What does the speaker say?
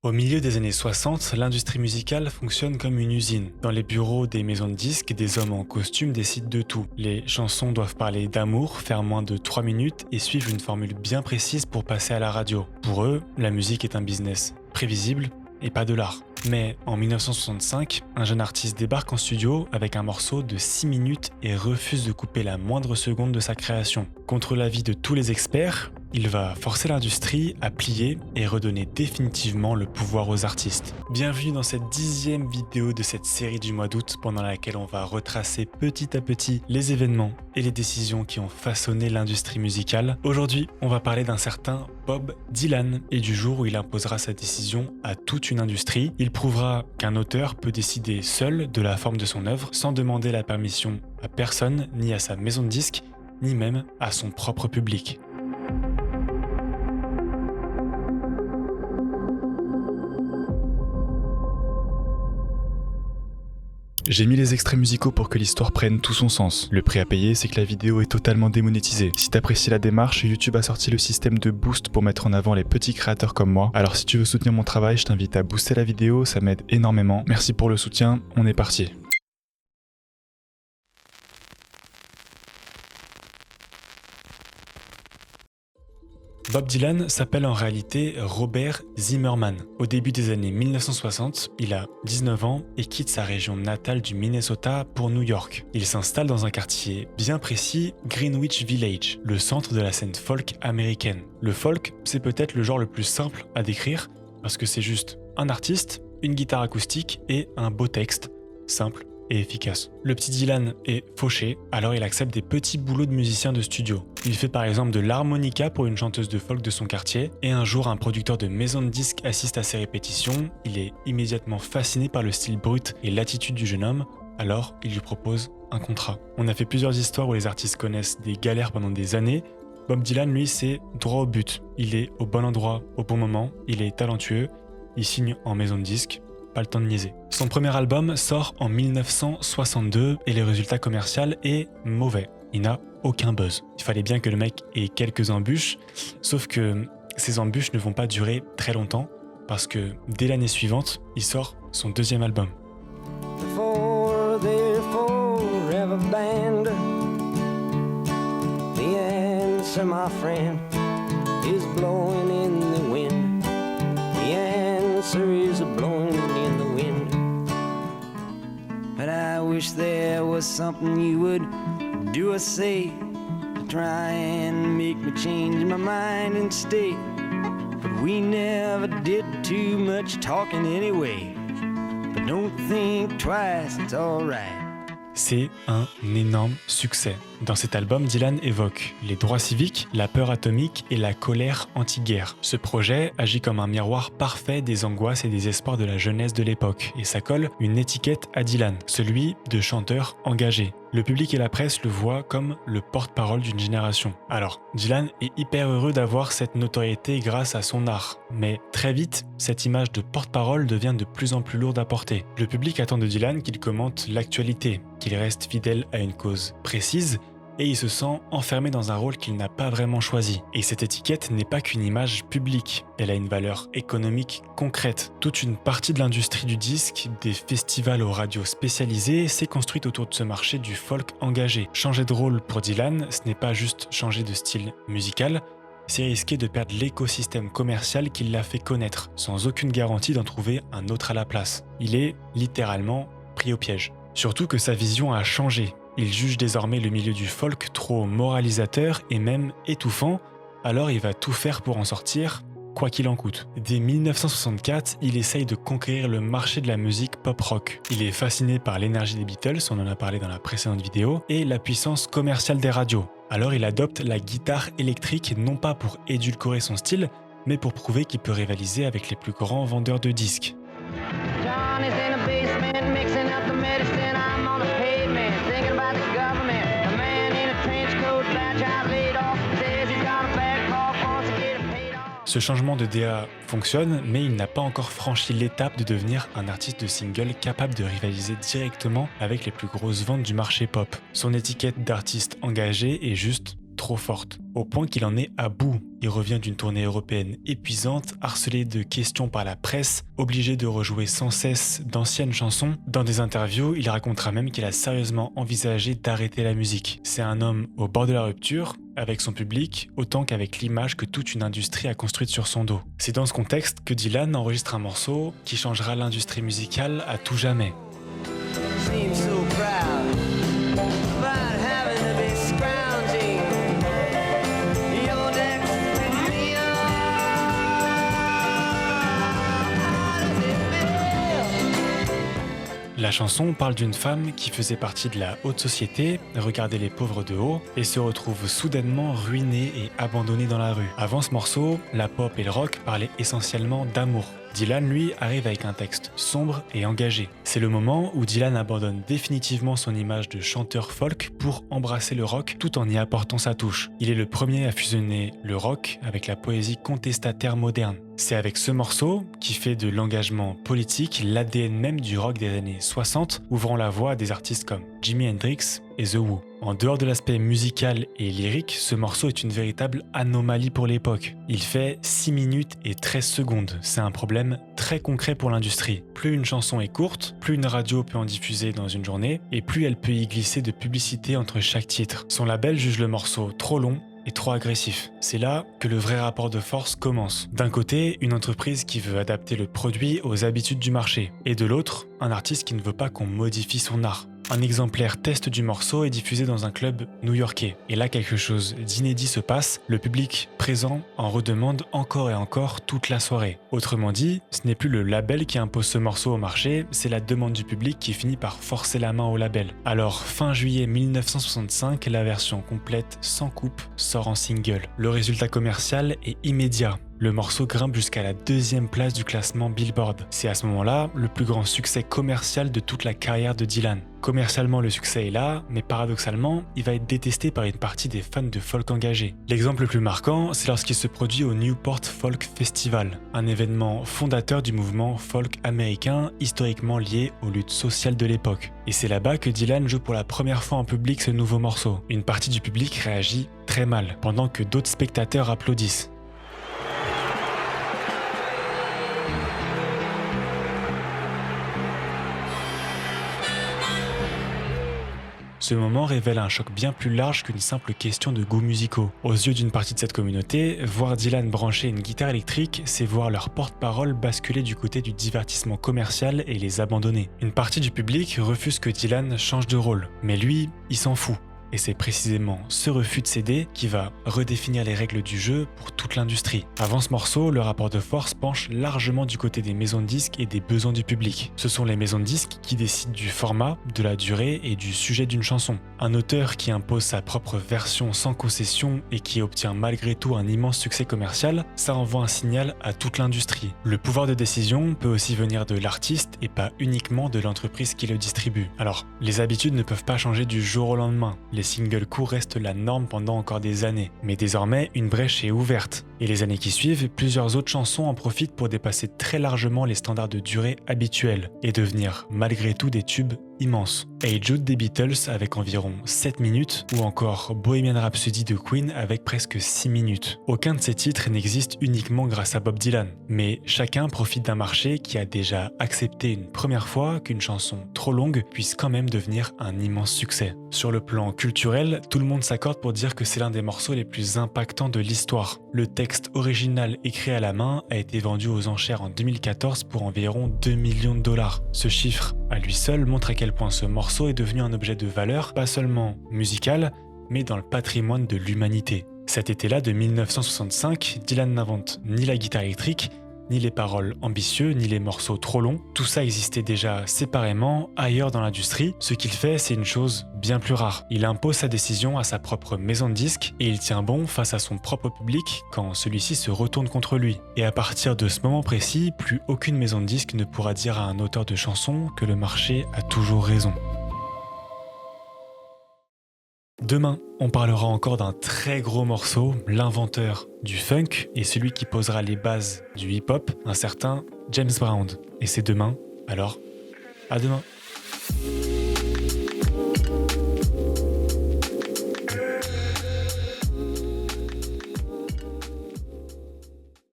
Au milieu des années 60, l'industrie musicale fonctionne comme une usine. Dans les bureaux des maisons de disques, des hommes en costume décident de tout. Les chansons doivent parler d'amour, faire moins de 3 minutes et suivre une formule bien précise pour passer à la radio. Pour eux, la musique est un business prévisible et pas de l'art. Mais en 1965, un jeune artiste débarque en studio avec un morceau de 6 minutes et refuse de couper la moindre seconde de sa création. Contre l'avis de tous les experts, il va forcer l'industrie à plier et redonner définitivement le pouvoir aux artistes. Bienvenue dans cette 10e vidéo de cette série du mois d'août pendant laquelle on va retracer petit à petit les événements et les décisions qui ont façonné l'industrie musicale. Aujourd'hui, on va parler d'un certain Bob Dylan et du jour où il imposera sa décision à toute une industrie. Il prouvera qu'un auteur peut décider seul de la forme de son œuvre sans demander la permission à personne, ni à sa maison de disques, ni même à son propre public. J'ai mis les extraits musicaux pour que l'histoire prenne tout son sens. Le prix à payer, c'est que la vidéo est totalement démonétisée. Si t'apprécies la démarche, YouTube a sorti le système de boost pour mettre en avant les petits créateurs comme moi. Alors si tu veux soutenir mon travail, je t'invite à booster la vidéo, ça m'aide énormément. Merci pour le soutien, on est parti. Bob Dylan s'appelle en réalité Robert Zimmerman. Au début des années 1960, il a 19 ans et quitte sa région natale du Minnesota pour New York. Il s'installe dans un quartier bien précis, Greenwich Village, le centre de la scène folk américaine. Le folk, c'est peut-être le genre le plus simple à décrire parce que c'est juste un artiste, une guitare acoustique et un beau texte, simple et efficace. Le petit Dylan est fauché, alors il accepte des petits boulots de musicien de studio. Il fait par exemple de l'harmonica pour une chanteuse de folk de son quartier, et un jour un producteur de maison de disques assiste à ses répétitions. Il est immédiatement fasciné par le style brut et l'attitude du jeune homme, alors il lui propose un contrat. On a fait plusieurs histoires où les artistes connaissent des galères pendant des années. Bob Dylan, lui, c'est droit au but. Il est au bon endroit, au bon moment, il est talentueux, il signe en maison de disques. Pas le temps de niaiser. Son premier album sort en 1962 et le résultat commercial est mauvais. Il n'a aucun buzz. Il fallait bien que le mec ait quelques embûches, sauf que ces embûches ne vont pas durer très longtemps parce que dès l'année suivante, il sort son deuxième album. But I wish there was something you would do or say to try and make me change my mind and stay. But we never did too much talking anyway. But don't think twice, it's alright. C'est un énorme succès. Dans cet album, Dylan évoque les droits civiques, la peur atomique et la colère anti-guerre. Ce projet agit comme un miroir parfait des angoisses et des espoirs de la jeunesse de l'époque, et ça colle une étiquette à Dylan, celui de chanteur engagé. Le public et la presse le voient comme le porte-parole d'une génération. Alors, Dylan est hyper heureux d'avoir cette notoriété grâce à son art, mais très vite, cette image de porte-parole devient de plus en plus lourde à porter. Le public attend de Dylan qu'il commente l'actualité, qu'il reste fidèle à une cause précise, et il se sent enfermé dans un rôle qu'il n'a pas vraiment choisi. Et cette étiquette n'est pas qu'une image publique, elle a une valeur économique concrète. Toute une partie de l'industrie du disque, des festivals aux radios spécialisées, s'est construite autour de ce marché du folk engagé. Changer de rôle pour Dylan, ce n'est pas juste changer de style musical, c'est risquer de perdre l'écosystème commercial qui l'a fait connaître, sans aucune garantie d'en trouver un autre à la place. Il est littéralement pris au piège. Surtout que sa vision a changé. Il juge désormais le milieu du folk trop moralisateur et même étouffant, alors il va tout faire pour en sortir, quoi qu'il en coûte. Dès 1964, il essaye de conquérir le marché de la musique pop-rock. Il est fasciné par l'énergie des Beatles, on en a parlé dans la précédente vidéo, et la puissance commerciale des radios. Alors il adopte la guitare électrique non pas pour édulcorer son style, mais pour prouver qu'il peut rivaliser avec les plus grands vendeurs de disques. Ce changement de DA fonctionne, mais il n'a pas encore franchi l'étape de devenir un artiste de single capable de rivaliser directement avec les plus grosses ventes du marché pop. Son étiquette d'artiste engagé est juste trop trop forte, au point qu'il en est à bout. Il revient d'une tournée européenne épuisante, harcelé de questions par la presse, obligé de rejouer sans cesse d'anciennes chansons. Dans des interviews, il racontera même qu'il a sérieusement envisagé d'arrêter la musique. C'est un homme au bord de la rupture, avec son public, autant qu'avec l'image que toute une industrie a construite sur son dos. C'est dans ce contexte que Dylan enregistre un morceau qui changera l'industrie musicale à tout jamais. Seem so proud about having to be scrounging your next meal. How does it feel? La chanson parle d'une femme qui faisait partie de la haute société, regardait les pauvres de haut et se retrouve soudainement ruinée et abandonnée dans la rue. Avant ce morceau, la pop et le rock parlaient essentiellement d'amour. Dylan, lui, arrive avec un texte sombre et engagé. C'est le moment où Dylan abandonne définitivement son image de chanteur folk pour embrasser le rock tout en y apportant sa touche. Il est le premier à fusionner le rock avec la poésie contestataire moderne. C'est avec ce morceau, qui fait de l'engagement politique l'ADN même du rock des années 60, ouvrant la voie à des artistes comme Jimi Hendrix et The Who. En dehors de l'aspect musical et lyrique, ce morceau est une véritable anomalie pour l'époque. Il fait 6 minutes et 13 secondes. C'est un problème très concret pour l'industrie. Plus une chanson est courte, plus une radio peut en diffuser dans une journée, et plus elle peut y glisser de publicité entre chaque titre. Son label juge le morceau trop long et trop agressif. C'est là que le vrai rapport de force commence. D'un côté, une entreprise qui veut adapter le produit aux habitudes du marché, et de l'autre, un artiste qui ne veut pas qu'on modifie son art. Un exemplaire test du morceau est diffusé dans un club new-yorkais. Et là, quelque chose d'inédit se passe. Le public présent en redemande encore et encore toute la soirée. Autrement dit, ce n'est plus le label qui impose ce morceau au marché, c'est la demande du public qui finit par forcer la main au label. Alors, fin juillet 1965, la version complète sans coupe sort en single. Le résultat commercial est immédiat. Le morceau grimpe jusqu'à la 2e place du classement Billboard. C'est à ce moment-là le plus grand succès commercial de toute la carrière de Dylan. Commercialement, le succès est là, mais paradoxalement, il va être détesté par une partie des fans de folk engagés. L'exemple le plus marquant, c'est lorsqu'il se produit au Newport Folk Festival, un événement fondateur du mouvement folk américain historiquement lié aux luttes sociales de l'époque. Et c'est là-bas que Dylan joue pour la première fois en public ce nouveau morceau. Une partie du public réagit très mal, pendant que d'autres spectateurs applaudissent. Ce moment révèle un choc bien plus large qu'une simple question de goûts musicaux. Aux yeux d'une partie de cette communauté, voir Dylan brancher une guitare électrique, c'est voir leur porte-parole basculer du côté du divertissement commercial et les abandonner. Une partie du public refuse que Dylan change de rôle, mais lui, il s'en fout. Et c'est précisément ce refus de céder qui va redéfinir les règles du jeu pour toute l'industrie. Avant ce morceau, le rapport de force penche largement du côté des maisons de disques et des besoins du public. Ce sont les maisons de disques qui décident du format, de la durée et du sujet d'une chanson. Un auteur qui impose sa propre version sans concession et qui obtient malgré tout un immense succès commercial, ça envoie un signal à toute l'industrie. Le pouvoir de décision peut aussi venir de l'artiste et pas uniquement de l'entreprise qui le distribue. Alors, les habitudes ne peuvent pas changer du jour au lendemain. Les singles courts restent la norme pendant encore des années. Mais désormais, une brèche est ouverte. Et les années qui suivent, plusieurs autres chansons en profitent pour dépasser très largement les standards de durée habituels et devenir malgré tout des tubes immenses. Hey Jude des Beatles avec environ 7 minutes ou encore Bohemian Rhapsody de Queen avec presque 6 minutes. Aucun de ces titres n'existe uniquement grâce à Bob Dylan, mais chacun profite d'un marché qui a déjà accepté une première fois qu'une chanson trop longue puisse quand même devenir un immense succès. Sur le plan culturel, tout le monde s'accorde pour dire que c'est l'un des morceaux les plus impactants de l'histoire. Le texte original écrit à la main a été vendu aux enchères en 2014 pour environ 2 millions de dollars. Ce chiffre, à lui seul, montre à quel point ce morceau est devenu un objet de valeur, pas seulement musical, mais dans le patrimoine de l'humanité. Cet été-là de 1965, Dylan n'invente ni la guitare électrique, ni les paroles ambitieux, ni les morceaux trop longs. Tout ça existait déjà séparément, ailleurs dans l'industrie. Ce qu'il fait, c'est une chose bien plus rare. Il impose sa décision à sa propre maison de disques et il tient bon face à son propre public quand celui-ci se retourne contre lui. Et à partir de ce moment précis, plus aucune maison de disques ne pourra dire à un auteur de chansons que le marché a toujours raison. Demain, on parlera encore d'un très gros morceau, l'inventeur du funk et celui qui posera les bases du hip-hop, un certain James Brown. Et c'est demain, alors à demain.